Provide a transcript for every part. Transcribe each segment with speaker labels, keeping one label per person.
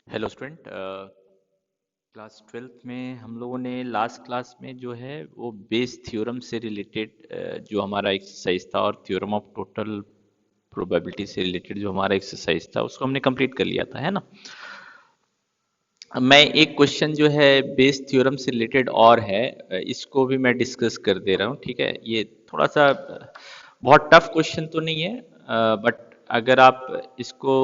Speaker 1: Hello student. Class twelfth में हम लोगों ने लास्ट क्लास में जो है वो बेस थ्योरम से रिलेटेड जो हमारा एक्सरसाइज था और थ्योरम ऑफ टोटल प्रोबेबिलिटी से रिलेटेड जो हमारा एक्सरसाइज था उसको हमने कंप्लीट कर लिया था, है ना। अब मैं एक क्वेश्चन जो है बेस थ्योरम से रिलेटेड और है, इसको भी मैं डिस्कस कर दे रहा हूँ, ठीक है। ये थोड़ा सा बहुत टफ क्वेश्चन तो नहीं है, बट अगर आप इसको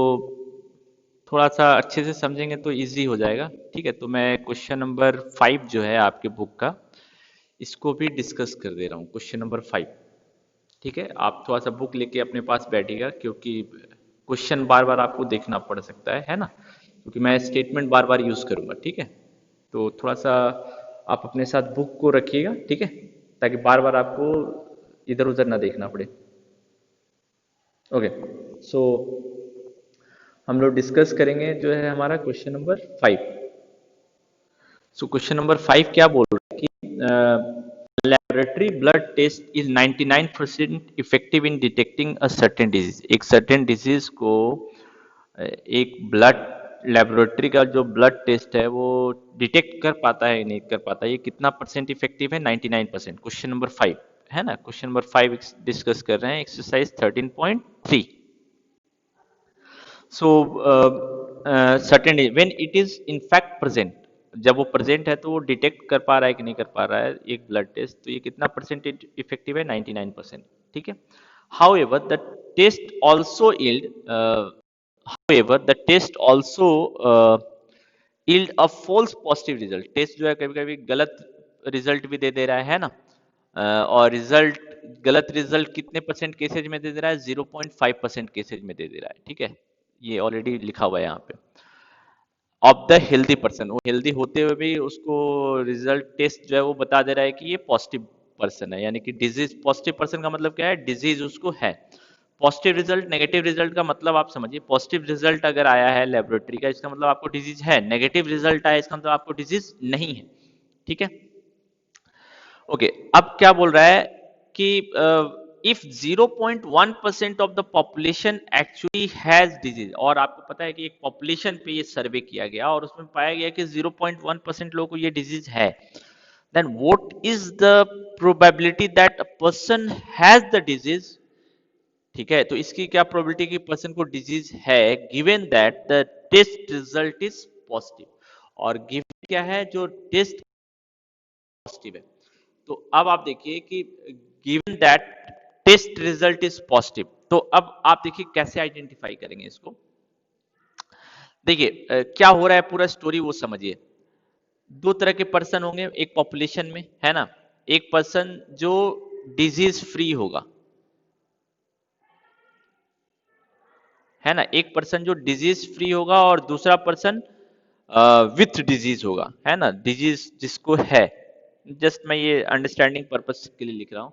Speaker 1: थोड़ा सा अच्छे से समझेंगे तो इजी हो जाएगा, ठीक है। तो मैं क्वेश्चन नंबर 5 जो है आपके बुक का, इसको भी डिस्कस कर दे रहा हूँ, क्वेश्चन नंबर 5। ठीक है, आप थोड़ा सा बुक लेके अपने पास बैठिएगा क्योंकि क्वेश्चन बार बार आपको देखना पड़ सकता है ना, क्योंकि मैं स्टेटमेंट बार बार यूज करूंगा, ठीक है। तो थोड़ा सा आप अपने साथ बुक को रखिएगा, ठीक है, ताकि बार बार आपको इधर उधर ना देखना पड़े। ओके, सो हम लोग डिस्कस करेंगे जो है हमारा question number 5। So question number 5 क्या बोल रहा है कि laboratory blood test is 99% effective in detecting a certain disease. एक सर्टेन डिजीज को एक ब्लड लेबोरेटरी का जो ब्लड टेस्ट है वो डिटेक्ट कर पाता है या नहीं कर पाता है, ये कितना परसेंट इफेक्टिव है? 99%। क्वेश्चन नंबर 5 है ना, क्वेश्चन नंबर 5 डिस्कस कर रहे हैं, exercise 13.3। So certain when it is in fact present, जब वो प्रेजेंट है तो वो डिटेक्ट कर पा रहा है कि नहीं कर पा रहा है एक ब्लड टेस्ट, तो ये कितना परसेंटेज इफेक्टिव है? 99%, ठीक है। However the test also yield however the test also yield a false positive result। Test जो है कभी कभी गलत रिजल्ट भी दे दे रहा है ना। और रिजल्ट, गलत रिजल्ट कितने परसेंट केसेज में दे दे रहा है? 0.5% केसेज में दे दे रहा है, ठीक है। ये ऑलरेडी लिखा हुआ है यहाँ पे। ऑफ द हेल्दी पर्सन, वो हेल्दी होते हुए भी उसको रिजल्ट टेस्ट जो है वो बता दे रहा है कि ये पॉजिटिव पर्सन है, यानी कि डिजीज पॉजिटिव पर्सन का मतलब क्या है? डिजीज उसको है। पॉजिटिव रिजल्ट, नेगेटिव रिजल्ट का मतलब आप समझिए, पॉजिटिव रिजल्ट अगर आया है लेबोरेटरी का, इसका मतलब आपको डिजीज है। नेगेटिव रिजल्ट आया इसका मतलब आपको डिजीज नहीं है, ठीक है। ओके, अब क्या बोल रहा है कि if 0.1% of the population actually has disease, और आपको पता है कि एक पॉपुलेशन पे ये सर्वे किया गया और उसमें पाया गया कि 0.1% लोगों को ये डिजीज है, then what is the probability that a person has the disease. ठीक है, तो इसकी क्या प्रोबेबिलिटी कि पर्सन को डिजीज है, given that the test result is positive. और गिवन क्या है? जो टेस्ट पॉजिटिव है। तो अब आप देखिए कि given that test result is positive, तो अब आप देखिए कैसे आइडेंटिफाई करेंगे इसको। देखिए क्या हो रहा है, पूरा स्टोरी वो समझिए। दो तरह के पर्सन होंगे एक पॉपुलेशन में, है ना। एक पर्सन जो डिजीज फ्री होगा, है ना, एक पर्सन जो डिजीज फ्री होगा और दूसरा पर्सन विथ डिजीज होगा, है ना, डिजीज जिसको है। जस्ट मैं ये अंडरस्टैंडिंग पर्पस के लिए लिख रहा हूं।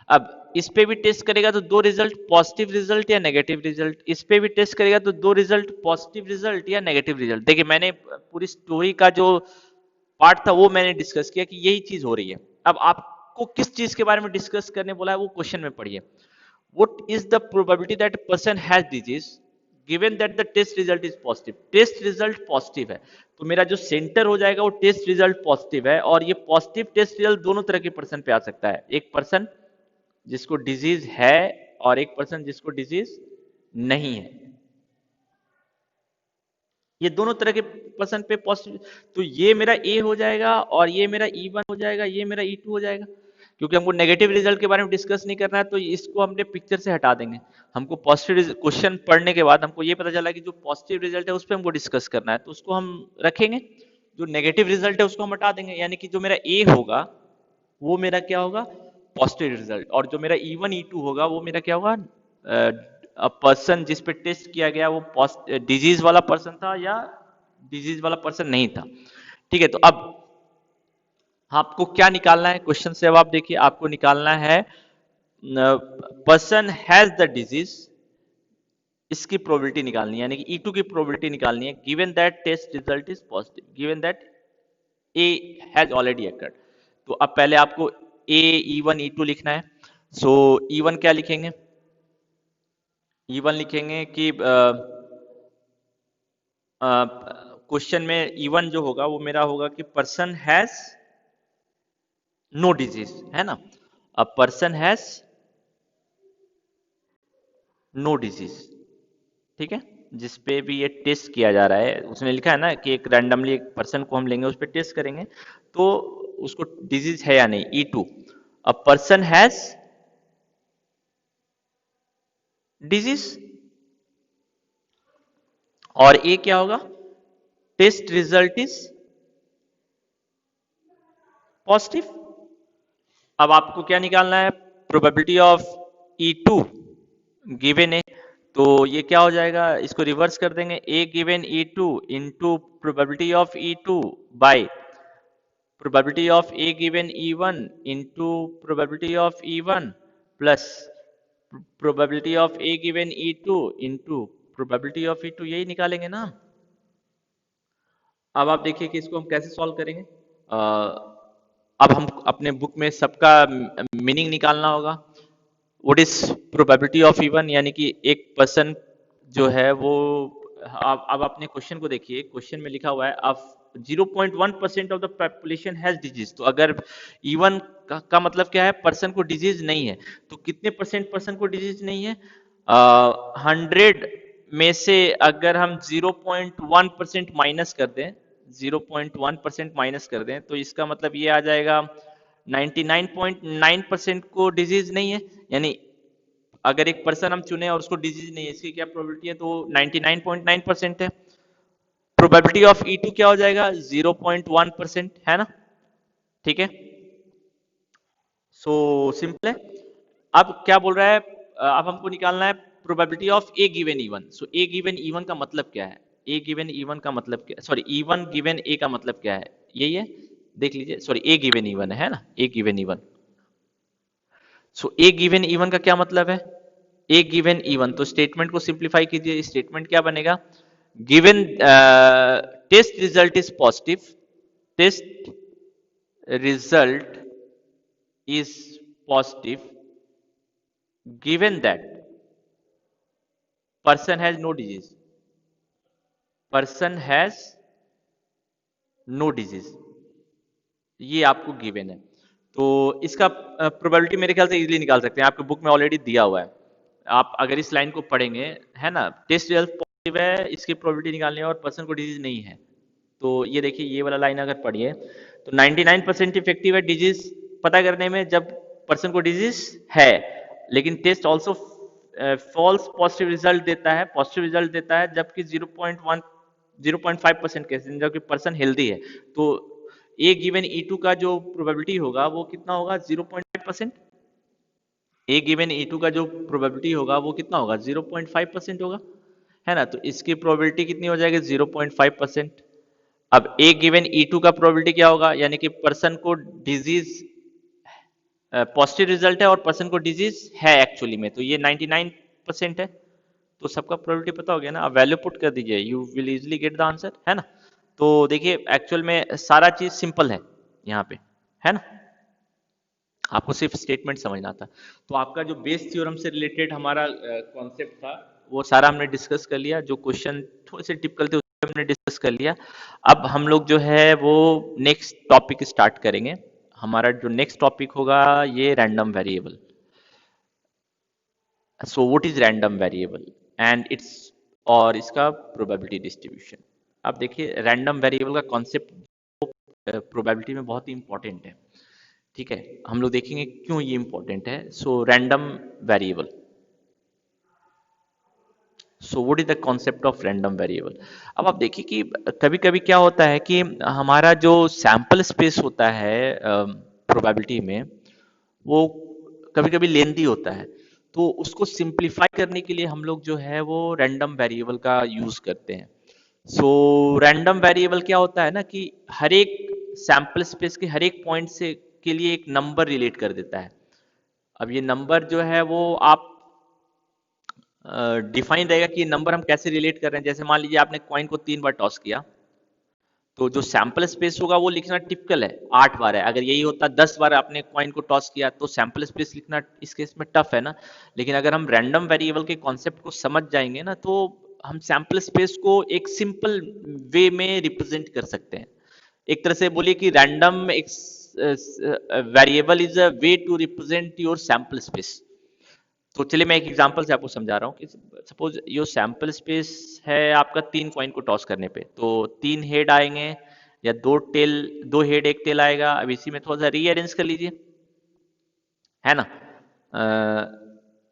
Speaker 1: अब इस पे भी टेस्ट करेगा तो दो रिजल्ट, पॉजिटिव रिजल्ट या नेगेटिव रिजल्ट। इस पे भी टेस्ट करेगा तो दो रिजल्ट, पॉजिटिव रिजल्ट या नेगेटिव रिजल्ट। देखिए मैंने पूरी स्टोरी का जो पार्ट था वो मैंने डिस्कस किया कि यही चीज हो रही है। अब आपको किस चीज के बारे में डिस्कस करने बोला है वो क्वेश्चन में पढ़िए। What is the probability that a person has disease given that the test result is positive? Test result positive है, तो मेरा जो सेंटर हो जाएगा वो टेस्ट रिजल्ट पॉजिटिव है, और ये पॉजिटिव टेस्ट रिजल्ट दोनों तरह के पर्सन पे आ सकता है। एक पर्सन जिसको डिजीज है और एक पर्सन जिसको डिजीज नहीं है, ये दोनों तरह के पर्सन पे पॉजिटिव। तो ये मेरा ए हो जाएगा और ये मेरा E1 हो जाएगा, ये मेरा E2 हो जाएगा। क्योंकि हमको नेगेटिव रिजल्ट के बारे में डिस्कस नहीं करना है तो इसको हमने पिक्चर से हटा देंगे। हमको पॉजिटिव क्वेश्चन पढ़ने के बाद हमको ये पता चला कि जो पॉजिटिव रिजल्ट है उस पर हमको डिस्कस करना है, तो उसको हम रखेंगे। जो नेगेटिव रिजल्ट है उसको हम हटा देंगे, यानी कि जो मेरा ए होगा वो मेरा क्या होगा? Positive result. और जो मेरा E1 E2 होगा वो मेरा क्या होगा? पर्सन जिस पे टेस्ट किया गया वो डिजीज वाला पर्सन था या डिजीज वाला पर्सन नहीं था। ठीक है, तो अब आपको क्या निकालना है क्वेश्चन से? अब आप देखिए, आपको निकालना है पर्सन हैज द डिजीज, इसकी प्रोबेबिलिटी निकालनी है, यानी कि E2 की प्रोबेबिलिटी निकालनी है, given that test result is positive, given that A has already occurred. तो अब पहले आपको ए E1 E2 लिखना है। सो E1 क्या लिखेंगे? E1 लिखेंगे कि क्वेश्चन में इवन जो होगा वो मेरा होगा कि पर्सन हैज नो डिजीज, है ना। A person has no disease, ठीक है। जिस पे भी ये टेस्ट किया जा रहा है उसने लिखा है ना कि एक रैंडमली एक पर्सन को हम लेंगे, उस पर टेस्ट करेंगे तो उसको डिजीज है या नहीं। E2, a person has disease, और ए क्या होगा, टेस्ट रिजल्ट इज पॉजिटिव। अब आपको क्या निकालना है, प्रोबेबिलिटी ऑफ E2 गिवन ए। तो ये क्या हो जाएगा, इसको रिवर्स कर देंगे, A given E2 into probability of E2 by probability of A given E1 into probability of E1 plus probability of A given E2 into probability of E2, यही निकालेंगे ना। अब आप देखिए कि इसको हम कैसे सॉल्व करेंगे। अब हम अपने बुक में सबका मीनिंग निकालना होगा। What is probability of even, यानी कि एक पर्सन जो है वो, अब अपने क्वेश्चन को देखिए, क्वेश्चन में लिखा हुआ है अब 0.1% of the population has disease. तो अगर इवन का मतलब क्या है, पर्सन को डिजीज नहीं है। तो कितने परसेंट पर्सन को डिजीज नहीं है, 100 में से अगर हम 0.1% माइनस कर दें, 0.1% माइनस कर दें तो इसका मतलब ये आ जाएगा 99.9% को डिजीज नहीं है। यानी अगर एक पर्सन हम चुने और उसको डिजीज नहीं है, इसकी क्या प्रोबेबिलिटी है, तो 99.9% है। प्रोबेबिलिटी ऑफ E2 क्या हो जाएगा, 0.1%, है ना, ठीक है। सो सिंपल है। अब क्या बोल रहा है, अब हमको निकालना है probability of A given E1। So A given E1 का मतलब क्या है, ए गिवन E1 का मतलब क्या, सॉरी E1 गिवन ए का मतलब क्या है, यही है, देख लीजिए, सॉरी ए गिवन E1 है ना, ए गिवन E1। सो ए गिवन E1 का क्या मतलब है, ए गिवन E1, तो स्टेटमेंट को सिंप्लीफाई कीजिए, स्टेटमेंट क्या बनेगा, given test result is positive, test result is positive given that person has no disease, person has no disease, ये आपको गिवन है। तो इसका प्रोबेबिलिटी मेरे ख्याल से इजीली निकाल सकते हैं, आपके बुक में ऑलरेडी दिया हुआ है। आप अगर इस लाइन को पढ़ेंगे, है ना, टेस्ट रिजल्ट पॉजिटिव है, इसकी प्रोबेबिलिटी निकालनी है और पर्सन को डिजीज नहीं है। तो ये देखिए, ये वाला लाइन अगर पढ़िए तो 99% इफेक्टिव है डिजीज पता करने में जब पर्सन को डिजीज है, लेकिन test also false positive result देता है, पॉजिटिव रिजल्ट देता है जबकि 0.5% केसेस जबकि पर्सन हेल्दी है। तो ए गिवन E2 का जो प्रोबेबिलिटी होगा वो कितना होगा, 0.5%। ए गिवन E2 का जो प्रोबेबिलिटी होगा वो कितना होगा, 0.5% होगा, है ना। तो इसकी प्रोबेबिलिटी कितनी हो जाएगी, 0.5%। अब ए गिवन E2 का प्रोबेबिलिटी क्या होगा, यानी कि पर्सन को डिजीज पॉजिटिव रिजल्ट है और पर्सन को डिजीज है एक्चुअली में, तो ये 99% है। तो सबका प्रोबेबिलिटी पता हो गया ना, अब वैल्यू पुट कर दीजिए, you will easily get the answer, है ना। तो देखिए एक्चुअल में सारा चीज सिंपल है यहाँ पे, है ना, आपको सिर्फ स्टेटमेंट समझना था। तो आपका जो बेस थ्योरम से रिलेटेड हमारा कॉन्सेप्ट था वो सारा हमने डिस्कस कर लिया, जो क्वेश्चन थोड़े से टिपिकल थे उसको हमने डिस्कस कर लिया। अब हम लोग जो है वो नेक्स्ट टॉपिक स्टार्ट करेंगे। हमारा जो नेक्स्ट टॉपिक होगा ये random variable. So what is random variable and it's, और इसका प्रोबेबिलिटी डिस्ट्रीब्यूशन। अब देखिए रैंडम वेरिएबल का कॉन्सेप्ट प्रोबेबिलिटी में बहुत ही इंपॉर्टेंट है, ठीक है। हम लोग देखेंगे क्यों ये इंपॉर्टेंट है। So random variable, so what is the concept of random variable. अब आप देखिए कि कभी कभी क्या होता है कि हमारा जो सैंपल स्पेस होता है प्रोबेबिलिटी में, वो कभी कभी लेंदी होता है। तो उसको सिंप्लीफाई करने के लिए हम लोग जो है वो रैंडम वेरिएबल का यूज करते हैं। सो रैंडम वेरिएबल क्या होता है ना कि हर एक सैंपल स्पेस के हर एक पॉइंट से के लिए एक नंबर रिलेट कर देता है। अब ये नंबर जो है वो आप डिफाइन रहेगा कि ये नंबर हम कैसे रिलेट कर रहे हैं। जैसे मान लीजिए आपने कॉइन को 3 बार टॉस किया, तो जो सैंपल स्पेस होगा वो लिखना टिपिकल है 8 बार है। अगर यही होता 10 बार आपने कॉइन को टॉस किया तो सैंपल स्पेस लिखना इस केस में टफ है ना। लेकिन अगर हम रैंडम वेरिएबल के कॉन्सेप्ट को समझ जाएंगे ना, तो हम सैंपल स्पेस को एक सिंपल वे में रिप्रेजेंट कर सकते हैं। एक तरह से बोलिए कि random variable is a way to represent your sample space. तो चलिए मैं एक एग्जांपल से आपको समझा रहा हूँ कि सपोज यो सैंपल स्पेस है आपका 3 कॉइन को टॉस करने पे, तो 3 हेड आएंगे या 2 टेल, 2 हेड 1 टेल आएगा। अब इसी में थोड़ा सा रीअरेंज कर लीजिए, है ना।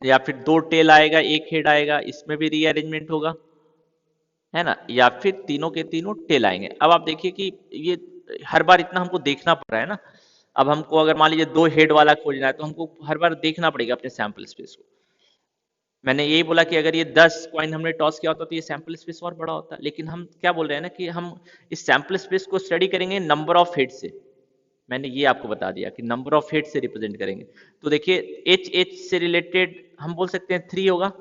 Speaker 1: या फिर 2 टेल आएगा 1 हेड आएगा, इसमें भी रीअरेंजमेंट होगा, है ना। या फिर तीनों के तीनों टेल आएंगे। अब आप देखिए कि ये हर बार इतना हमको देखना पड़ रहा है ना। अब हमको अगर मान लीजिए 2 हेड वाला खोजना है तो हमको हर बार देखना पड़ेगा अपने सैंपल स्पेस को। मैंने यही बोला कि अगर ये 10 कॉइन हमने टॉस किया होता तो ये सैंपल स्पेस और बड़ा होता, लेकिन हम क्या बोल रहे हैं ना कि हम इस सैंपल स्पेस को स्टडी करेंगे नंबर ऑफ हेड से। मैंने ये आपको बता दिया कि नंबर ऑफ हेड से रिप्रेजेंट करेंगे। तो देखिए एच से रिलेटेड हम बोल सकते हैं 3 होगा,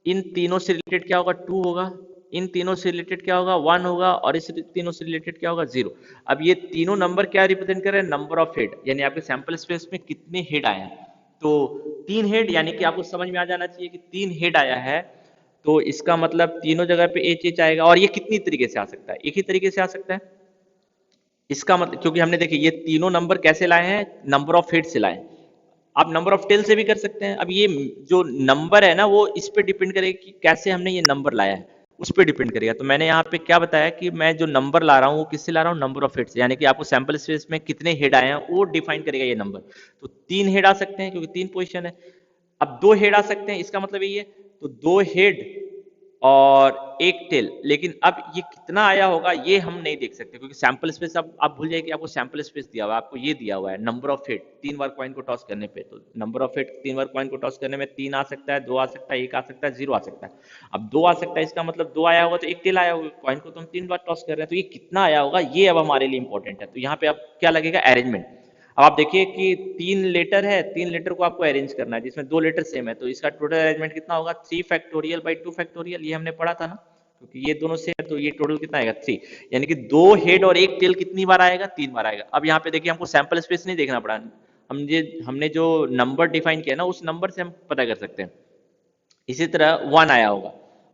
Speaker 1: इन तीनों से रिलेटेड क्या होगा 2 होगा, इन तीनों से रिलेटेड क्या होगा 1 होगा, और इस तीनों से रिलेटेड क्या होगा 0। अब ये तीनों नंबर क्या रिप्रेजेंट कर रहे हैं, नंबर ऑफ हेड, यानी आपके सैंपल स्पेस में कितने हेड आए हैं। तो 3 हेड, यानी कि आपको समझ में आ जाना चाहिए कि 3 हेड आया है, तो इसका मतलब तीनों जगह पे एच एच आएगा। और ये कितनी तरीके से आ सकता है, एक ही तरीके से आ सकता है। इसका मतलब क्योंकि हमने देखिए ये तीनों नंबर कैसे लाए हैं, नंबर ऑफ हेड से लाए हैं। आप नंबर ऑफ टेल से भी कर सकते हैं। अब ये जो नंबर है ना वो इस पे डिपेंड करेगा कि कैसे हमने ये नंबर लाया है, उस पे डिपेंड करेगा। तो मैंने यहाँ पे क्या बताया कि मैं जो नंबर ला रहा हूँ वो किससे ला रहा हूँ, नंबर ऑफ हेड से, यानी कि आपको सैंपल स्पेस में कितने हेड आए हैं वो डिफाइन करेगा ये नंबर। तो 3 हेड आ सकते हैं क्योंकि 3 पोजीशन है। अब 2 हेड आ सकते हैं, इसका मतलब यही है। तो 2 हेड और 1 टेल, लेकिन अब ये कितना आया होगा ये हम नहीं देख सकते क्योंकि सैंपल स्पेस, अब आप भूल जाइए कि आपको सैंपल स्पेस दिया हुआ है, आपको ये दिया हुआ है number of head 3 bar coin को टॉस करने पे। तो number of head 3 bar coin को टॉस करने में 3 आ सकता है, 2 आ सकता है, 1 आ सकता है, 0 आ सकता है। अब 2 आ सकता है, इसका मतलब 2 आया होगा तो 1 टेल आया होगा, कॉइन को तो हम 3 बार टॉस कर रहे हैं, तो ये कितना आया होगा ये अब हमारे लिए इंपॉर्टेंट है। तो यहाँ पे अब क्या लगेगा, अरेंजमेंट। अब आप देखिए कि 3 लेटर है, 3 लेटर को आपको अरेंज करना है जिसमें 2 लेटर सेम है, तो इसका टोटल अरेंजमेंट कितना होगा, 3 फैक्टोरियल/2 फैक्टोरियल, ये हमने पढ़ा था ना, क्योंकि ये दोनों सेम है तो ये टोटल कितना आएगा 3। यानी कि 2 हेड और 1 टेल कितनी बार आएगा, 3 बार आएगा। अब यहाँ पे देखिए हमको सैंपल स्पेस नहीं देखना पड़ा, हमने जो नंबर डिफाइन किया ना उस नंबर से हम पता कर सकते हैं। इसी तरह 1 आया होगा,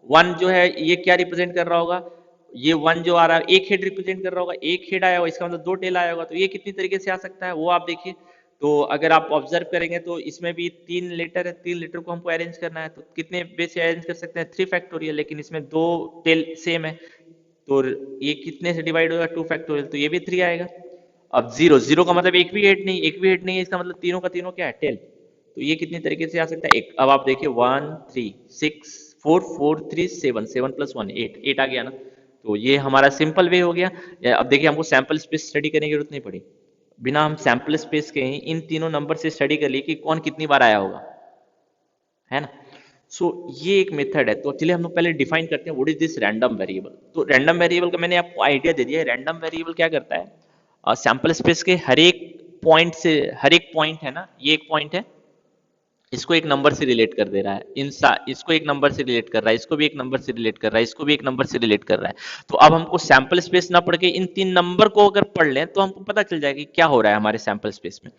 Speaker 1: 1 जो है ये क्या रिप्रेजेंट कर रहा होगा, ये 1 जो आ रहा है 1 हेड रिप्रेजेंट कर रहा होगा, 1 हेड आया होगा, इसका मतलब 2 टेल आया होगा। तो ये कितनी तरीके से आ सकता है वो आप देखिए। तो अगर आप ऑब्जर्व करेंगे तो इसमें भी 3 लेटर है, 3 लेटर को हमको अरेंज करना है, तो कितने वे से अरेंज कर सकते हैं, 3 फैक्टोरियल, लेकिन इसमें 2 टेल सेम है, तो ये कितने से डिवाइड होगा, 2 फैक्टोरियल, तो ये भी 3 आएगा। अब 0, 0 का मतलब एक भी हेड नहीं, एक भी हेड नहीं है, इसका मतलब तीनों का तीनों क्या है, टेल। तो ये कितनी तरीके से आ सकता है, एक। अब आप देखिए 1 3 6 4 4 3 7, 7 + 1 8, 8 आ गया ना। तो ये हमारा सिंपल वे हो गया। अब देखिए हमको सैंपल स्पेस स्टडी करने की जरूरत नहीं पड़ी, बिना हम सैंपल स्पेस के ही इन तीनों नंबर से स्टडी कर लिए कि कौन कितनी बार आया होगा, है ना। सो ये एक मेथड है। तो चलिए हम लोग पहले डिफाइन करते हैं what is this random variable. तो रैंडम वेरिएबल का मैंने आपको आइडिया दे दिया है। रैंडम वेरिएबल क्या करता है, सैंपल स्पेस के हर एक पॉइंट से, हर एक पॉइंट है ना, ये एक पॉइंट है, इसको एक नंबर से रिलेट कर दे रहा है, इसको एक नंबर से रिलेट कर रहा है, इसको भी एक नंबर से रिलेट कर रहा है, इसको भी एक नंबर से रिलेट कर रहा है। तो अब हमको सैंपल स्पेस ना पढ़ के इन 3 नंबर को अगर पढ़ लें तो हमको पता चल जाएगा कि क्या हो रहा है हमारे सैंपल स्पेस में।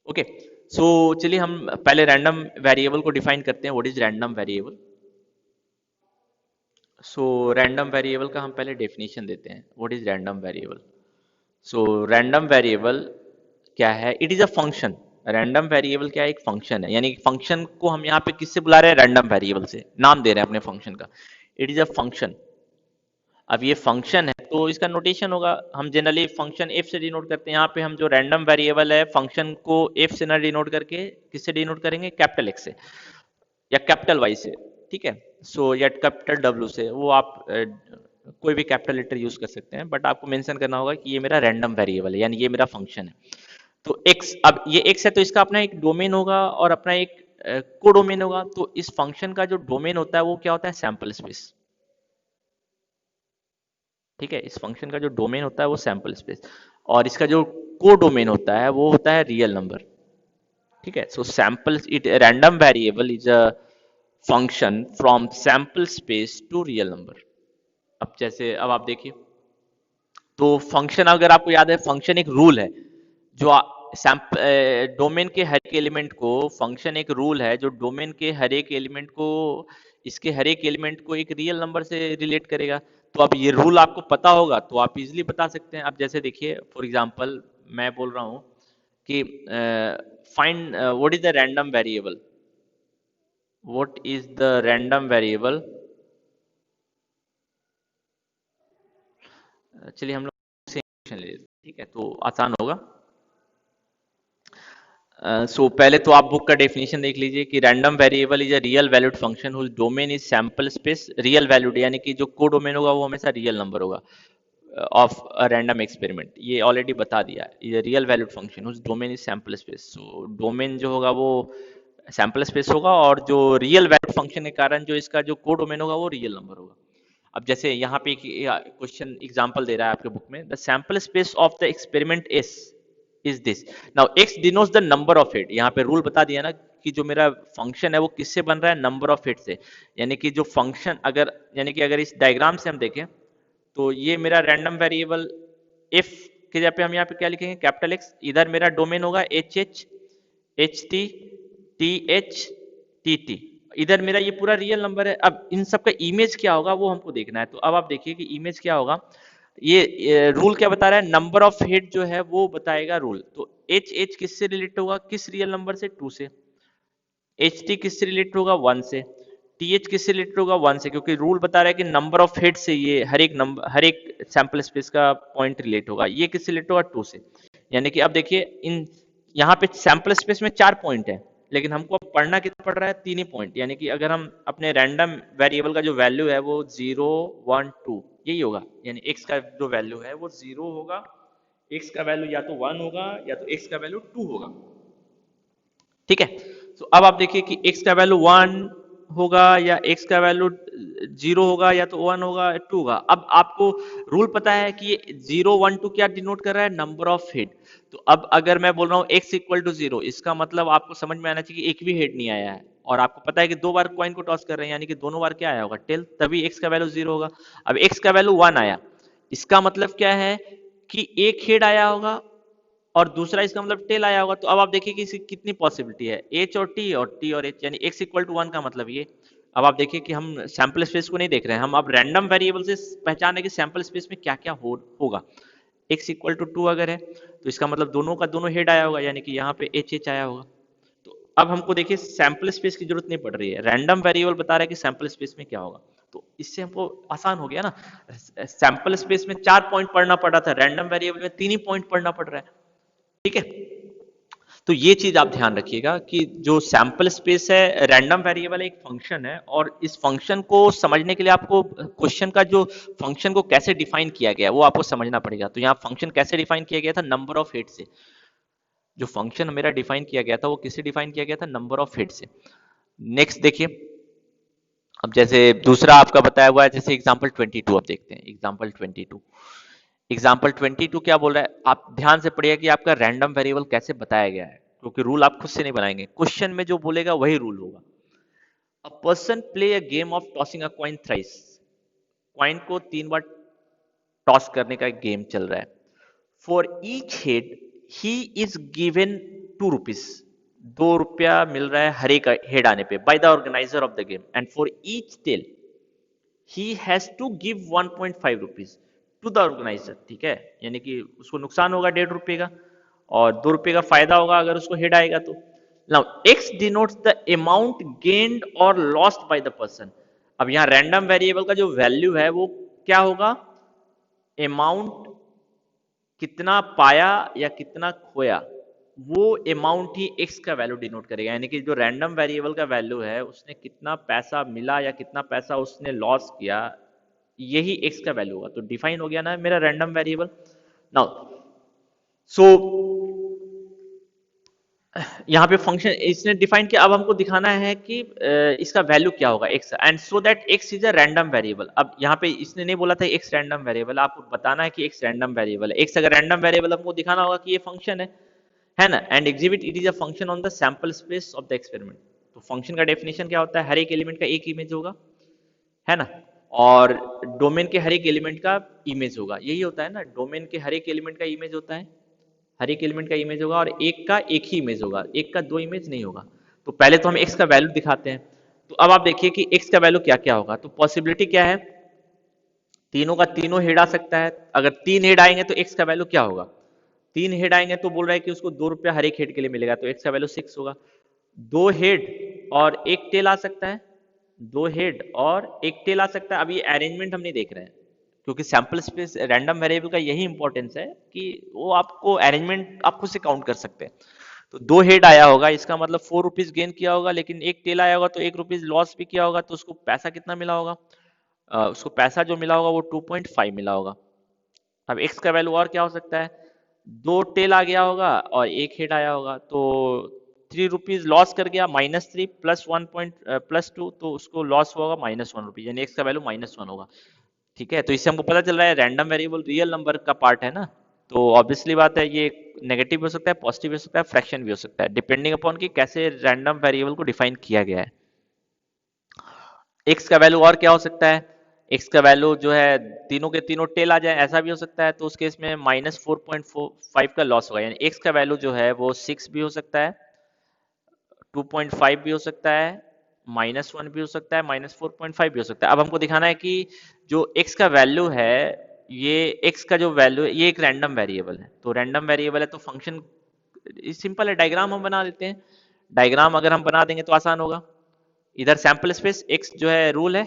Speaker 1: ओके। सो चलिए हम पहले रैंडम वेरिएबल को डिफाइन करते हैं, what is random variable. So random variable का हम पहले डेफिनेशन देते हैं, what is random variable. So random variable क्या है, it is a function. Random variable क्या है, एक फंक्शन है, यानी फंक्शन को हम यहाँ पे किससे बुला रहे हैं, रैंडम वेरिएबल से नाम दे रहे हैं अपने फंक्शन का, इट इज अ फंक्शन। अब ये फंक्शन है तो इसका नोटेशन होगा, हम जनरली फंक्शन एफ से डिनोट करते हैं। यहाँ पे हम जो रैंडम वेरिएबल है फंक्शन को एफ से ना डिनोट करके किससे डिनोट करेंगे, कैपिटल एक्स से या कैपिटल वाई से, ठीक है। सो या कैपिटल डब्ल्यू से, वो आप कोई भी कैपिटल लेटर यूज कर सकते हैं, बट आपको मेंशन करना होगा कि ये मेरा रैंडम वेरिएबल है, यानी ये मेरा फंक्शन है। तो x, अब ये x है तो इसका अपना एक डोमेन होगा और अपना एक कोडोमेन होगा। तो इस फंक्शन का जो डोमेन होता है वो क्या होता है, सैंपल स्पेस, ठीक है। इस फंक्शन का जो डोमेन होता है वो सैंपल स्पेस, और इसका जो कोडोमेन होता है वो होता है रियल नंबर, ठीक है। So sample, it random variable is a function from sample space to real number. अब जैसे अब आप देखिए, तो फंक्शन अगर आपको याद है, फंक्शन एक रूल है जो डोमेन के हर एक एलिमेंट को, फंक्शन एक रूल है जो डोमेन के हर एक एलिमेंट को इसके हर एक एलिमेंट को एक रियल नंबर से रिलेट करेगा। तो अब ये रूल आपको पता होगा तो आप इजीली बता सकते हैं। अब जैसे देखिए फॉर एग्जांपल मैं बोल रहा हूँ कि find what is the random variable, what is the random variable. चलिए हम लोग से ले लेते हैं, ठीक है, तो आसान होगा। सो पहले तो आप बुक का डेफिनेशन देख लीजिए कि random variable is a real valued function whose domain is sample space. Real valued यानी कि जो को डोमेन होगा वो हमेशा रियल नंबर होगा ऑफ अ रैंडम एक्सपेरिमेंट, ये ऑलरेडी बता दिया है। ये real valued function whose domain is sample space, so domain जो होगा वो सैंपल स्पेस होगा और जो रियल वैल्यूड फंक्शन के कारण जो इसका जो को डोमेन होगा वो रियल नंबर होगा। अब जैसे यहाँ पे एक क्वेश्चन एग्जांपल दे रहा है आपके बुक में, the sample space of the experiment S is this. Now x denotes the number of hit. यहाँ पे रूल बता दिया ना कि जो मेरा फंक्शन है वो किससे बन रहा है, नंबर ऑफ हिट से। यानी कि जो फंक्शन अगर यानी कि अगर इस डायग्राम से हम देखें तो ये मेरा रैंडम वेरिएबल इफ के जगह पे हम यहाँ पे क्या लिखेंगे, कैपिटल एक्स। इधर मेरा डोमेन होगा H H H T T H T T. इधर मेरा ये पूरा रियल नंबर है। अब इन सब का इमेज क्या होगा वो हमको देखना है। तो अब आप देखिए कि इमेज क्या होगा। ये रूल क्या बता रहा है, नंबर ऑफ हिट जो है वो बताएगा रूल। तो एच एच किससे रिलेट होगा, किस रियल नंबर से, 2 से। एच टी किससे रिलेट होगा, 1 से। टी एच किससे रिलेट होगा, 1 से, क्योंकि रूल बता रहा है कि नंबर ऑफ हिट से ये हर एक नंबर हर एक सैंपल स्पेस का पॉइंट रिलेट होगा। ये किससे रिलेट होगा, 2 से। यानी कि अब देखिए इन यहाँ पे सैंपल स्पेस में 4 पॉइंट है, लेकिन हमको अब पढ़ना कितना पड़ रहा है, 3 ही पॉइंट। यानी कि अगर हम अपने रैंडम वेरिएबल का जो वैल्यू है वो 0 1 2 यही होगा। यानी एक्स का जो वैल्यू है वो 0 होगा, एक्स का वैल्यू या तो 1 होगा या तो एक्स का वैल्यू 2 होगा, ठीक है। तो अब आप देखिए कि x का वैल्यू 1 होगा या x का वैल्यू 0 होगा या तो 1 होगा 2 होगा। अब आपको रूल पता है कि ये 0 1 2 क्या डिनोट कर रहा है, नंबर ऑफ हिट। तो अब अगर मैं बोल रहा हूँ x इक्वल टू 0, इसका मतलब आपको समझ में आना चाहिए कि एक भी हिट नहीं आया है। और आपको पता है कि 2 बार कॉइन को टॉस कर रहे हैं, यानी कि दोनों बार क्या आया होगा, टेल, तभी x का वैल्यू 0 होगा। अब x का वैल्यू 1 आया, इसका मतलब क्या है कि एक हेड आया होगा और दूसरा इसका मतलब टेल आया होगा। तो अब आप देखिए कि इसकी कितनी पॉसिबिलिटी है, एच और टी और एच, यानी एक्स इक्वल टू 1 का मतलब ये। अब आप देखिए कि हम सैंपल स्पेस को नहीं देख रहे हैं, हम अब रैंडम वेरिएबल से पहचान है कि सैंपल स्पेस में क्या क्या होगा। एक्स इक्वल टू 2 अगर है तो इसका मतलब दोनों का दोनों हेड आया होगा, यानी कि यहाँ पे एच एच आया होगा। तो अब हमको देखिए सैंपल स्पेस की जरूरत नहीं पड़ रही है, रैंडम वेरिएबल बता रहा है कि सैंपल स्पेस में क्या होगा। तो इससे हमको आसान हो गया ना। सैंपल स्पेस में 4 पॉइंट पढ़ना पड़ रहा था, रैंडम वेरिएबल में 3 ही पॉइंट पढ़ना पड़ रहा है, ठीक है। तो ये चीज आप ध्यान रखिएगा कि जो सैंपल स्पेस है रैंडम वेरिएबल एक फंक्शन है, और इस फंक्शन को समझने के लिए आपको क्वेश्चन का जो फंक्शन को कैसे डिफाइन किया गया है वो आपको समझना पड़ेगा। तो यहाँ फंक्शन कैसे डिफाइन किया गया था, नंबर ऑफ हिट से। जो फंक्शन मेरा डिफाइन किया गया था वो किससे डिफाइन किया गया था, नंबर ऑफ हिट से। नेक्स्ट देखिए, अब जैसे दूसरा आपका बताया हुआ है, जैसे एग्जाम्पल 22 अब देखते हैं। एग्जाम्पल 22 क्या बोल रहा है, आप ध्यान से पढ़िए कि आपका रैंडम वेरिएबल कैसे बताया गया है, क्योंकि रूल आप खुद से नहीं बनाएंगे, क्वेश्चन में जो बोलेगा वही रूल होगा। A person play a game of tossing a coin thrice. Coin को 3 बार टॉस करने का एक गेम चल रहा है। For each head he is given 2 rupees. 2 रुपया मिल रहा है हर एक हेड आने पे by the organizer of the game, and for each tail he has to give 1.5 rupees to the organizer, ठीक है। यानी कि उसको नुकसान होगा 1.5 रुपए का और 2 रुपए का फायदा होगा अगर उसको हेड आएगा तो। Now x denotes the amount gained और लॉस्ट बाय द पर्सन। अब यहाँ रैंडम वेरिएबल का जो वैल्यू है वो क्या होगा, अमाउंट, कितना पाया या कितना खोया, वो अमाउंट ही एक्स का वैल्यू डिनोट करेगा। यानी कि जो रैंडम वेरिएबल का वैल्यू है उसने कितना पैसा मिला या कितना पैसा उसने लॉस किया, यही एक्स का वैल्यू होगा। तो डिफाइन हो गया ना मेरा रैंडम वेरिएबल। नाउ सो यहाँ पे फंक्शन इसने डिफाइन किया, अब हमको दिखाना है कि इसका वैल्यू क्या होगा x, and so that x is a random variable. अब यहाँ पे इसने नहीं बोला था एक्स रैंडम वेरिएबल, आपको बताना है कि एक्स रैंडम वेरिएबल है। एक्स अगर रैंडम वेरिएबल हमको दिखाना होगा कि ये फंक्शन है ना, and exhibit it is a function on the sample space of the experiment. तो फंक्शन का डेफिनेशन क्या होता है, हर एक एलिमेंट का एक इमेज होगा, है ना, और डोमेन के हर एक एलिमेंट का इमेज होगा। यही होता है ना, डोमेन के हर एक एलिमेंट का इमेज होता है, हर एक एलिमेंट का इमेज होगा और एक का एक ही इमेज होगा, एक का 2 इमेज नहीं होगा। तो पहले तो हम एक्स का वैल्यू दिखाते हैं। तो अब आप देखिए कि x का वैल्यू क्या क्या होगा। तो पॉसिबिलिटी क्या है, तीनों का तीनों हेड आ सकता है। अगर तीन हेड आएंगे तो x का वैल्यू क्या होगा, तीन हेड आएंगे तो बोल रहा है कि उसको 2 रुपया हर एक हेड के लिए मिलेगा, तो x का वैल्यू 6 होगा। दो हेड और एक टेल आ सकता है, दो हेड और एक टेल आ सकता है। अब ये अरेंजमेंट हम नहीं देख रहे हैं, क्योंकि सैंपल स्पेस रैंडम वेरिएबल का यही इंपॉर्टेंस है कि वो आपको अरेंजमेंट आप खुद से काउंट कर सकते हैं। तो दो हेड आया होगा, इसका मतलब 4 रुपीज गेन किया होगा, लेकिन एक टेल आया होगा तो 1 रुपीज लॉस भी किया होगा, तो उसको पैसा कितना मिला होगा, उसको पैसा जो मिला होगा वो 2.5 मिला होगा। अब एक्स का वैल्यू और क्या हो सकता है, दो टेल आ गया होगा और एक हेड आया होगा, तो 3 रुपीज लॉस कर गया, -3 +1 +2, तो उसको लॉस होगा -1 रुपीज, यानी एक्स का वैल्यू -1 होगा। ठीक है, तो इससे हमको पता चल रहा है रैंडम वेरिएबल रियल नंबर का पार्ट है ना, तो ऑब्वियसली बात है ये नेगेटिव भी हो सकता है, पॉजिटिव भी हो सकता है, फ्रैक्शन भी हो सकता है, डिपेंडिंग अपॉन कि कैसे रैंडम वेरिएबल को डिफाइन किया गया है। एक्स का वैल्यू और क्या हो सकता है, एक्स का वैल्यू जो है तीनों के तीनों टेल आ जाए, ऐसा भी हो सकता है, तो उस केस में -4.45 का लॉस होगा, यानी एक्स का वैल्यू जो है वो 6 भी हो सकता है, 2.5 भी हो सकता है, -1 भी हो सकता है, -4.5 भी हो सकता है। अब हमको दिखाना है कि जो x का वैल्यू है, ये x का जो वैल्यू है ये एक रैंडम वेरिएबल है, तो रैंडम वेरिएबल है तो फंक्शन सिंपल है, डायग्राम हम बना देते हैं। डायग्राम अगर हम बना देंगे तो आसान होगा। इधर सैंपल स्पेस x जो है रूल है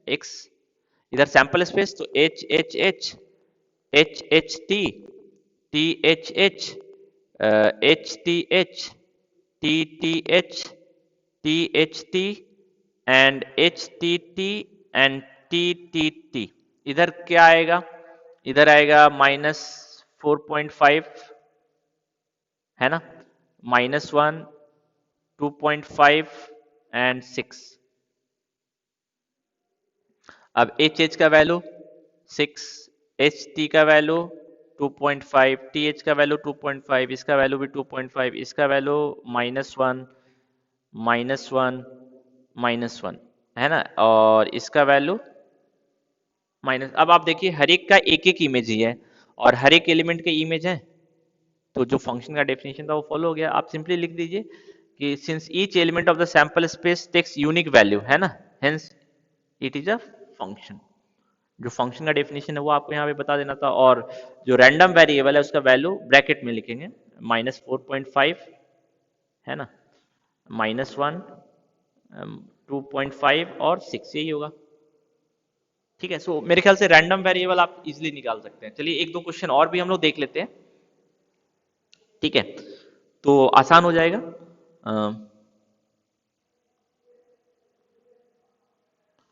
Speaker 1: x, इधर सैंपल स्पेस तो H H H H H T H H H T H T T H T H T and H T T and T T T. इधर क्या आएगा, इधर आएगा -4.5 है ना, -1, 2.5 एंड 6। अब एच का वैल्यू 6, एच टी का वैल्यू 2.5, टी एच का वैल्यू 2.5, इसका वैल्यू भी 2.5, इसका वैल्यू -1, -1, -1 है ना, और इसका वैल्यू माइनस। अब आप देखिए हर एक का एक एक इमेज ही है और हर एक एलिमेंट के इमेज है, तो जो फंक्शन का डेफिनेशन था वो फॉलो हो गया। आप सिंपली लिख दीजिए कि since each element of the sample space takes unique value है ना, hence it is a function. जो फंक्शन का डेफिनेशन है वो आपको यहाँ पे बता देना था, और जो रैंडम वेरिएबल है उसका वैल्यू ब्रैकेट में लिखेंगे, -4.5 है ना, -1, 2.5 और 6, यही होगा। ठीक है, सो मेरे ख्याल से रैंडम वेरिएबल आप इजिली निकाल सकते हैं। चलिए एक दो क्वेश्चन और भी हम लोग देख लेते हैं, ठीक है, तो आसान हो जाएगा।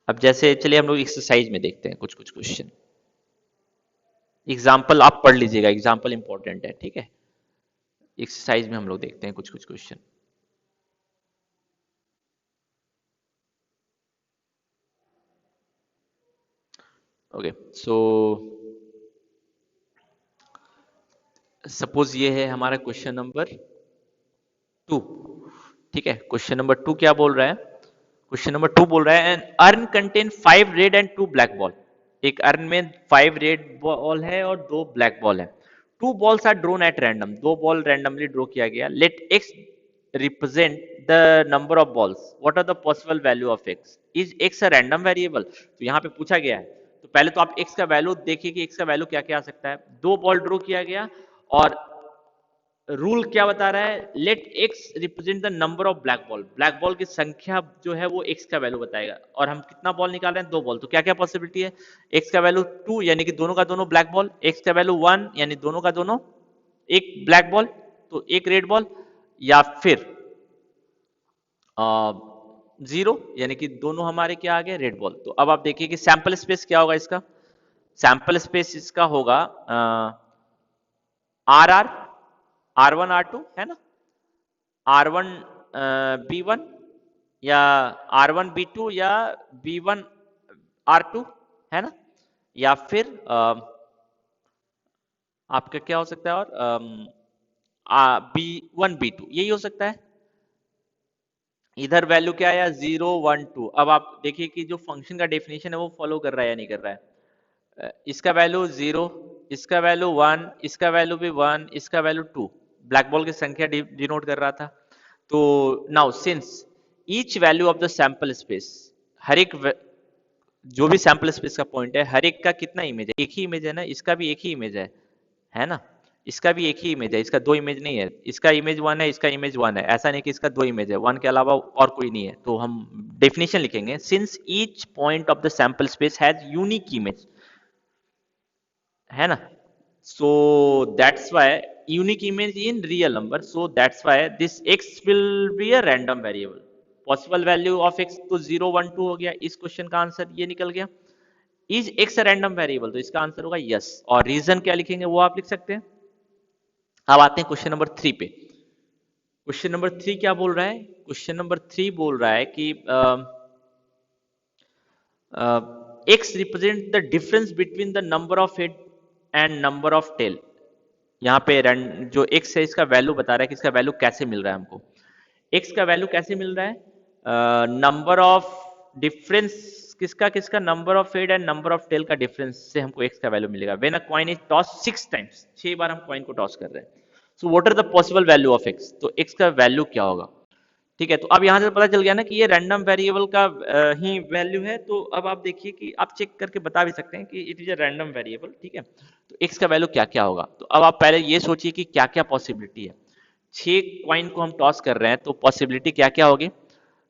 Speaker 1: अब जैसे चलिए हम लोग एक्सरसाइज में देखते हैं कुछ कुछ क्वेश्चन। एग्जाम्पल आप पढ़ लीजिएगा, एग्जाम्पल इंपॉर्टेंट है, ठीक है। एक्सरसाइज में हम लोग देखते हैं कुछ कुछ क्वेश्चन। ओके, सो सपोज ये है हमारा क्वेश्चन नंबर 2, ठीक है। क्वेश्चन नंबर 2 क्या बोल रहा है, क्वेश्चन नंबर 2 बोल रहा है an urn contain 5 red and 2 black ball. एक अर्न में 5 रेड बॉल है और 2 ब्लैक बॉल है। 2 balls are drawn at random, दो बॉल रैंडमली ड्रॉ किया गया। Let X represent the number of balls, what are the possible value of X, is X a random variable. तो यहाँ पे पूछा गया है, तो पहले तो आप एक्स का वैल्यू देखिए कि एक्स का वैल्यू क्या क्या आ सकता है। दो बॉल ड्रॉ किया गया और रूल क्या बता रहा है, let X represent the number of black ball, black ball की संख्या जो है वो एक्स का वैल्यू बताएगा। और हम कितना बॉल निकाल रहे हैं, दो बॉल, तो क्या क्या पॉसिबिलिटी है, एक्स का वैल्यू 2 यानी कि दोनों का दोनों ब्लैक बॉल, एक्स का वैल्यू 1 यानी दोनों का दोनों एक ब्लैक बॉल, तो एक रेड बॉल, या फिर 0 यानी कि दोनों हमारे क्या आ गए रेड बॉल। तो अब आप देखिए कि सैंपल स्पेस क्या होगा इसका, सैंपल स्पेस इसका होगा आर आर, R1 R2 है ना, R1 B1 या R1 B2 या B1 R2 है ना, या फिर आपका क्या हो सकता है, और B1 B2 यही हो सकता है। इधर वैल्यू क्या आया 0 1 2। अब आप देखिए कि जो फंक्शन का डेफिनेशन है वो फॉलो कर रहा है या नहीं कर रहा है। इसका वैल्यू 0, इसका वैल्यू 1, इसका वैल्यू भी 1, इसका वैल्यू 2, ब्लैक बॉल की संख्या डिनोट कर रहा था। तो now since each value of the sample space, हर एक जो भी सैंपल स्पेस का पॉइंट है, हर एक का कितना इमेज है, एक ही इमेज है ना, इसका भी एक ही इमेज है ना, इसका भी एक ही इमेज है, इसका दो इमेज नहीं है, इसका इमेज वन है, इसका इमेज वन है, ऐसा नहीं कि इसका दो इमेज है, वन के अलावा और कोई नहीं है। तो हम डेफिनेशन लिखेंगे, since each point of the sample space has unique image, है ना, so that's why unique image in real number, so that's why this x will be a random variable, possible value of x तो 0 1 2 हो गया, इस question का answer ये निकल गया। Is X a random variable, तो इसका आंसर होगा यस, और रीजन क्या लिखेंगे वो आप लिख सकते हैं। अब आते हैं क्वेश्चन नंबर 3 पे। क्वेश्चन नंबर 3 क्या बोल रहा है, क्वेश्चन नंबर 3 बोल रहा है कि x represent the difference between the number of head and number of tail. यहाँ पे जो x है इसका वैल्यू बता रहा है कि इसका वैल्यू कैसे मिल रहा है हमको। x का वैल्यू कैसे मिल रहा है, नंबर ऑफ डिफरेंस किसका किसका, number of head and number of tail का डिफरेंस से हमको x का वैल्यू मिलेगा। When a coin is toss 6 times, 6 बार हम कॉइन को टॉस कर रहे हैं। So what are the possible value of x, तो x का वैल्यू क्या होगा। ठीक है, तो अब यहां से पता चल गया ना कि ये रैंडम वेरिएबल का ही वैल्यू है। तो अब आप देखिए कि आप चेक करके बता भी सकते हैं कि it is a random variable. ठीक है, तो x का वैल्यू क्या क्या होगा। तो अब आप पहले ये सोचिए कि क्या क्या पॉसिबिलिटी है। 6 क्वाइन को हम टॉस कर रहे हैं तो पॉसिबिलिटी क्या क्या होगी,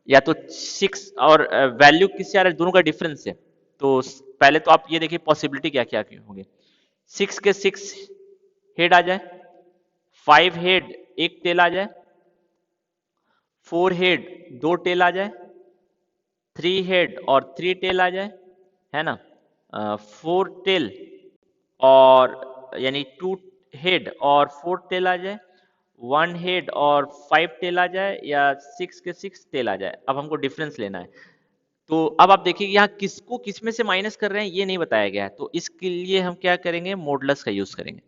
Speaker 1: या तो 6 और वैल्यू किससे आ रहा है, दोनों का डिफरेंस है। तो पहले तो आप ये देखिए पॉसिबिलिटी क्या क्या होंगे। 6 के 6 हेड आ जाए, 5 हेड एक टेल आ जाए, 4 हेड दो टेल आ जाए, 3 हेड और 3 टेल आ जाए, है ना, 4 टेल और यानी 2 हेड और 4 टेल आ जाए, 1 हेड और 5 टेल आ जाए, या 6 के 6 टेल आ जाए। अब हमको डिफरेंस लेना है। तो अब आप देखिए यहाँ किसको किस में से माइनस कर रहे हैं ये नहीं बताया गया है, तो इसके लिए हम क्या करेंगे, मॉडुलस का यूज करेंगे,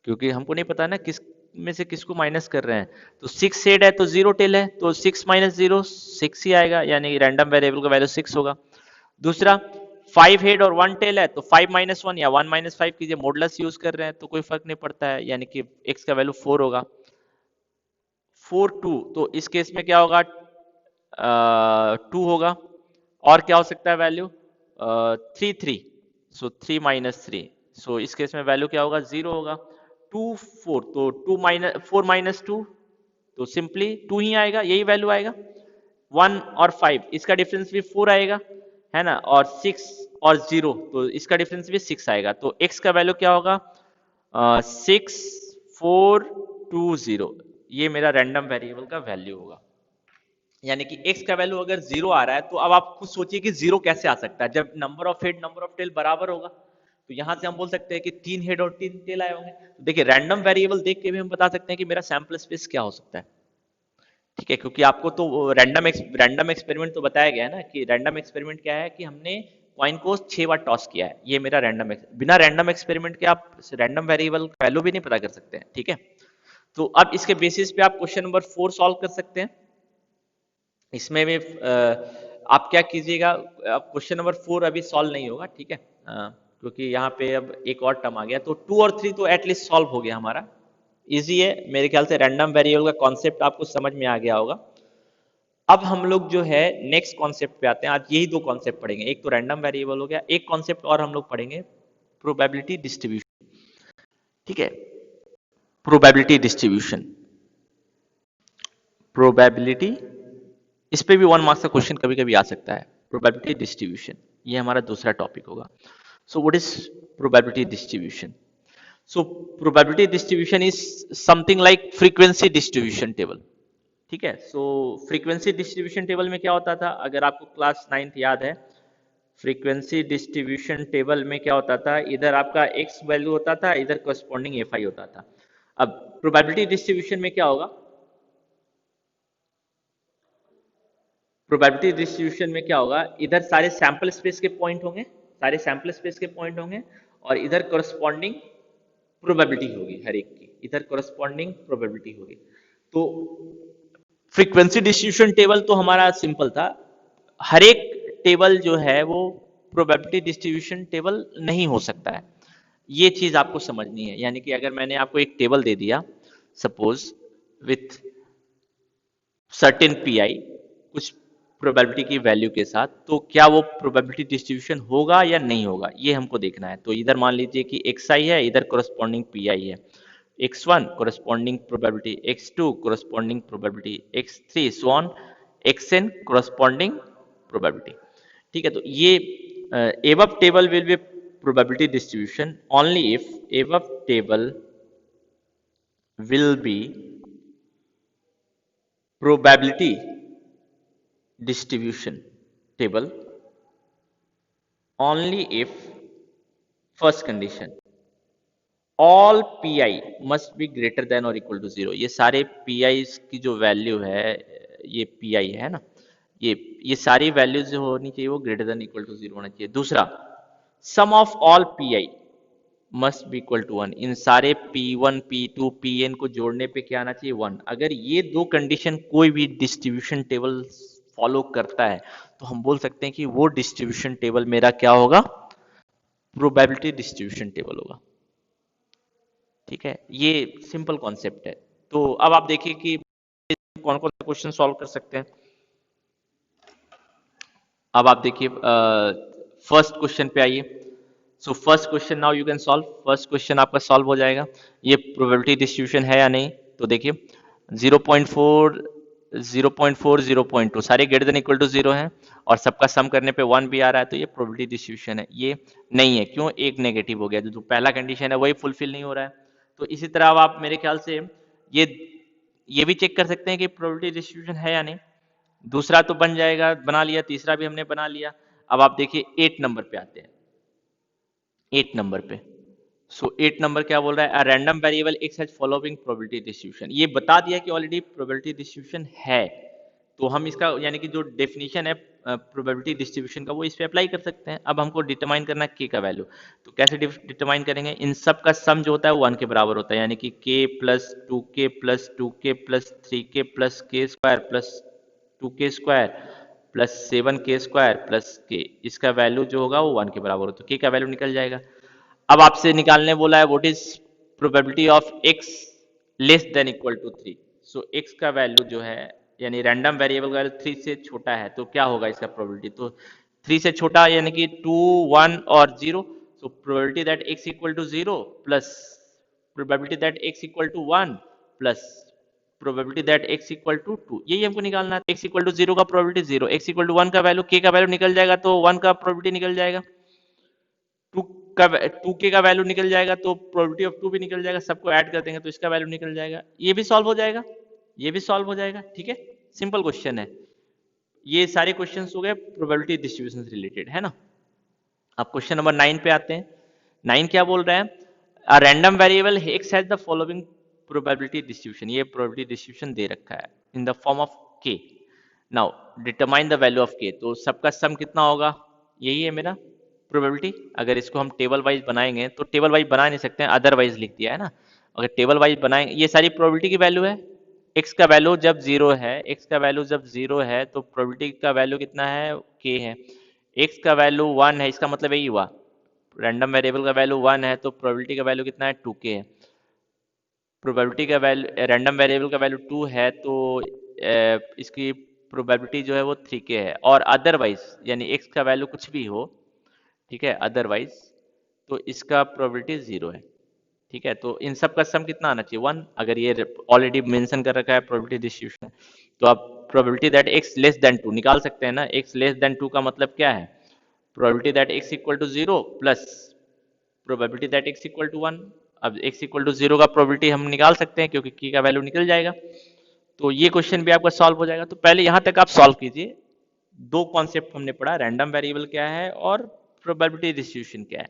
Speaker 1: क्योंकि हमको नहीं पता ना किस में से किसको माइनस कर रहे हैं। तो 6 हेड है तो 0 टेल है, तो 6 माइनस 0 6 ही आएगा, यानी रैंडम वेरिएबल का वैल्यू 6 होगा। दूसरा 5 हेड और 1 टेल है, तो 5 माइनस 1 या 1 माइनस 5 कीजिए, मॉडुलस यूज कर रहे हैं तो कोई फर्क नहीं पड़ता है, यानी कि x का वैल्यू 4 होगा। 4 2, तो इस केस में क्या होगा, 2 होगा। और क्या हो सकता है वैल्यू, 3 3, सो 3 माइनस 3, सो इस केस में वैल्यू क्या होगा, 0 होगा। 2 4, तो 2 माइनस 4 माइनस 2, तो सिंपली 2 ही आएगा, यही वैल्यू आएगा। 1 और 5 इसका डिफरेंस भी 4 आएगा, है ना, और 6 और 0 तो इसका डिफरेंस भी 6 आएगा। तो x का वैल्यू क्या होगा, 6 4 2 0, ये मेरा रैंडम वेरिएबल का वैल्यू होगा। यानी कि x का वैल्यू अगर 0 आ रहा है तो अब आप खुद सोचिए कि 0 कैसे आ सकता है, जब number of head number of tail बराबर होगा। तो यहां से हम बोल सकते हैं कि 3 हेड और 3 टेल आए होंगे। तो देखिए रैंडम वेरिएबल देख के भी हम बता सकते हैं कि मेरा सैंपल स्पेस क्या हो सकता है। ठीक है, क्योंकि आपको तो रैंडम एक्सपेरिमेंट तो बताया गया है ना, कि रैंडम एक्सपेरिमेंट क्या है कि हमने कॉइन को 6 बार टॉस किया है, ये मेरा बिना रैंडम एक्सपेरिमेंट के आप रैंडम वेरिएबल वैल्यू भी नहीं पता कर सकते हैं। ठीक है, तो अब इसके बेसिस पे आप क्वेश्चन नंबर 4 सॉल्व कर सकते हैं। इसमें भी आप क्या कीजिएगा, अब क्वेश्चन नंबर 4 अभी सॉल्व नहीं होगा। ठीक है, क्योंकि यहाँ पे अब एक और टर्म आ गया, तो 2 और 3 तो एटलीस्ट सॉल्व हो गया हमारा, इजी है मेरे ख्याल से। रैंडम वेरिएबल का कॉन्सेप्ट आपको समझ में आ गया होगा। अब हम लोग जो है नेक्स्ट कॉन्सेप्ट पे आते हैं। आज यही दो कॉन्सेप्ट पढ़ेंगे, एक तो रैंडम वेरिएबल हो गया, एक कॉन्सेप्ट और हम लोग पढ़ेंगे, प्रोबेबिलिटी डिस्ट्रीब्यूशन। ठीक है, प्रोबेबिलिटी डिस्ट्रीब्यूशन, प्रोबेबिलिटी, इस पे भी 1 मार्क्स का क्वेश्चन कभी कभी आ सकता है। प्रोबेबिलिटी डिस्ट्रीब्यूशन ये हमारा दूसरा टॉपिक होगा। So what is probability distribution. So probability distribution is something like frequency distribution table. ठीक है, सो फ्रीक्वेंसी डिस्ट्रीब्यूशन टेबल में क्या होता था, अगर आपको क्लास 9th याद है, फ्रीक्वेंसी डिस्ट्रीब्यूशन टेबल में क्या होता था, इधर आपका x वैल्यू होता था, इधर कॉरस्पॉन्डिंग fi होता था। अब प्रोबेबिलिटी डिस्ट्रीब्यूशन में क्या होगा, प्रोबेबिलिटी डिस्ट्रीब्यूशन में क्या होगा, इधर सारे सैंपल स्पेस के पॉइंट होंगे, सारे सैंपल स्पेस के पॉइंट होंगे, और इधर कॉरस्पॉन्डिंग प्रोबेबिलिटी होगी हर एक की, इधर कॉरस्पॉन्डिंग प्रोबेबिलिटी होगी। तो फ्रीक्वेंसी डिस्ट्रीब्यूशन टेबल तो हमारा सिंपल था, हर एक टेबल जो है वो प्रोबेबिलिटी डिस्ट्रीब्यूशन टेबल नहीं हो सकता है, ये चीज आपको समझनी है। यानी कि अगर मैंने आपको एक टेबल दे दिया, suppose with certain P I, कुछ प्रोबेबिलिटी की वैल्यू के साथ, तो क्या वो प्रोबेबिलिटी डिस्ट्रीब्यूशन होगा या नहीं होगा, ये हमको देखना है। तो इधर मान लीजिए कि xi है, इधर कोरस्पॉन्डिंग pi है, x1 corresponding probability, x2 corresponding probability, x3 so on, xn corresponding probability. ठीक है, तो ये above table will be probability distribution only if above table will be probability distribution table only if first condition all pi must be greater than or equal to 0। ये सारे pi की जो value है, ये pi है ना, ये सारी वैल्यूज जो होनी चाहिए वो ग्रेटर देन इक्वल टू 0 होना चाहिए। दूसरा, sum of all pi must be equal to 1। इन सारे P1 P2 Pn को जोड़ने पे क्या आना चाहिए, 1। अगर ये दो कंडीशन कोई भी डिस्ट्रीब्यूशन टेबल फॉलो करता है तो हम बोल सकते हैं कि वो डिस्ट्रीब्यूशन टेबल मेरा क्या होगा, प्रोबेबिलिटी डिस्ट्रीब्यूशन टेबल होगा। ठीक है, ये सिंपल कॉन्सेप्ट है। तो अब आप देखिए कि कौन कौन से क्वेश्चन सॉल्व कर सकते हैं। अब आप देखिए फर्स्ट क्वेश्चन पे आइए। So first question now you can solve. First question आपका सॉल्व हो जाएगा। ये प्रोबेबिलिटी डिस्ट्रीब्यूशन है या नहीं, तो देखिए 0.4 0.4 0.2 सारे ग्रेटर देन इक्वल टू 0 हैं और सबका सम करने पे 1 भी आ रहा है, तो ये प्रोबेबिलिटी डिस्ट्रीब्यूशन है। ये नहीं है, क्यों, एक नेगेटिव हो गया, जो पहला कंडीशन है वही फुलफिल नहीं हो रहा है। तो इसी तरह अब आप मेरे ख्याल से ये ये भी चेक कर सकते हैं कि प्रोबेबिलिटी डिस्ट्रीब्यूशन है या नहीं। दूसरा तो बन जाएगा, बना लिया, तीसरा भी हमने बना लिया। अब आप देखिए 8 नंबर पे आते हैं। 8 नंबर पे, सो 8 नंबर क्या बोल रहा है, अ random variable x has following probability distribution. ये बता दिया कि ऑलरेडी प्रोबेबिलिटी डिस्ट्रीब्यूशन है, तो हम इसका यानी कि जो डेफिनेशन है प्रोबेबिलिटी डिस्ट्रीब्यूशन का वो इस पे अप्लाई कर सकते हैं। अब हमको डिटरमाइन करना है के का वैल्यू, तो कैसे डिटरमाइन करेंगे, इन सब का सम जो होता है वो 1 के बराबर होता है, यानी कि k plus 2k plus 2k plus 3k plus k square plus 2k square plus 7k square plus k, इसका वैल्यू जो होगा वो 1 के बराबर होता है, के का वैल्यू निकल जाएगा। अब आपसे निकालने बोला है what is probability of x less than equal to 3। So x का वैल्यू जो है, यानी रैंडम वेरिएबल का वैल्यू 3 से छोटा है, तो क्या होगा इसका प्रोबेबिलिटी, तो 3 से छोटा यानी कि 2 1 और 0। So probability that x equal to 0 plus probability that x equal to 1 plus probability that x equal to 2, यही हमको निकालना है। x इक्वल टू 0 का प्रोबेबिलिटी 0, x इक्वल टू 1 का वैल्यू, k का वैल्यू निकल जाएगा तो 1 का प्रोबेबिलिटी निकल जाएगा, 2 का 2k का वैल्यू निकल जाएगा तो प्रोबेबिलिटी ऑफ 2 भी निकल जाएगा, सबको ऐड कर देंगे तो इसका वैल्यू निकल जाएगा। ये भी सॉल्व हो जाएगा, ये भी सॉल्व हो जाएगा। ठीक है, सिंपल क्वेश्चन है। ये सारे क्वेश्चंस हो गए प्रोबेबिलिटी डिस्ट्रीब्यूशन से रिलेटेड, है ना। अब क्वेश्चन नंबर 9 पे आते हैं। 9 क्या बोल रहा है, अ random variable x has the following probability distribution. ये प्रोबेबिलिटी डिस्ट्रीब्यूशन दे रखा है in the form of k। Now determine the value of k, तो सबका सम कितना होगा, यही है मेरा प्रोबेबिलिटी। अगर इसको हम टेबल वाइज बनाएंगे, तो टेबल वाइज बना नहीं सकते हैं, अदरवाइज लिख दिया है ना। अगर टेबल वाइज बनाएंगे, ये सारी प्रोबेबिलिटी की वैल्यू है। x का वैल्यू जब 0 है, x का वैल्यू जब 0 है तो प्रोबेबिलिटी का वैल्यू कितना है, k है। x का वैल्यू 1 है, इसका मतलब यही हुआ, रैंडम वेरिएबल का वैल्यू 1 है तो प्रोबेबिलिटी का वैल्यू कितना है, 2k है। प्रोबेबिलिटी का वैल्यू, रैंडम वेरिएबल का वैल्यू 2 है तो इसकी प्रोबेबिलिटी जो है वो 3k है। और अदरवाइज यानी x का वैल्यू कुछ भी हो, ठीक है, अदरवाइज तो इसका प्रोबेबिलिटी 0 है। ठीक है, तो इन सब का सम कितना आना चाहिए, 1। अगर ये ऑलरेडी मेंशन कर रखा है प्रोबेबिलिटी डिस्ट्रीब्यूशन, तो आप probability that x less then 2 निकाल सकते हैं ना। x लेस देन 2 का मतलब क्या है, probability that x equal to 0 plus probability that x equal to 1। अब x इक्वल टू 0 का प्रोबेबिलिटी हम निकाल सकते हैं क्योंकि की का वैल्यू निकल जाएगा, तो ये क्वेश्चन भी आपका सॉल्व हो जाएगा। तो पहले यहां तक आप सॉल्व कीजिए। दो कॉन्सेप्ट हमने पढ़ा, रैंडम वेरिएबल क्या है और प्रोबेबिलिटी डिस्ट्रीब्यूशन क्या है।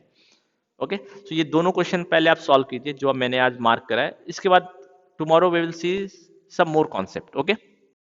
Speaker 1: ओके, तो ये दोनों क्वेश्चन पहले आप सॉल्व कीजिए जो मैंने आज मार्क करा है। इसके बाद tomorrow we will see some more concept. Okay.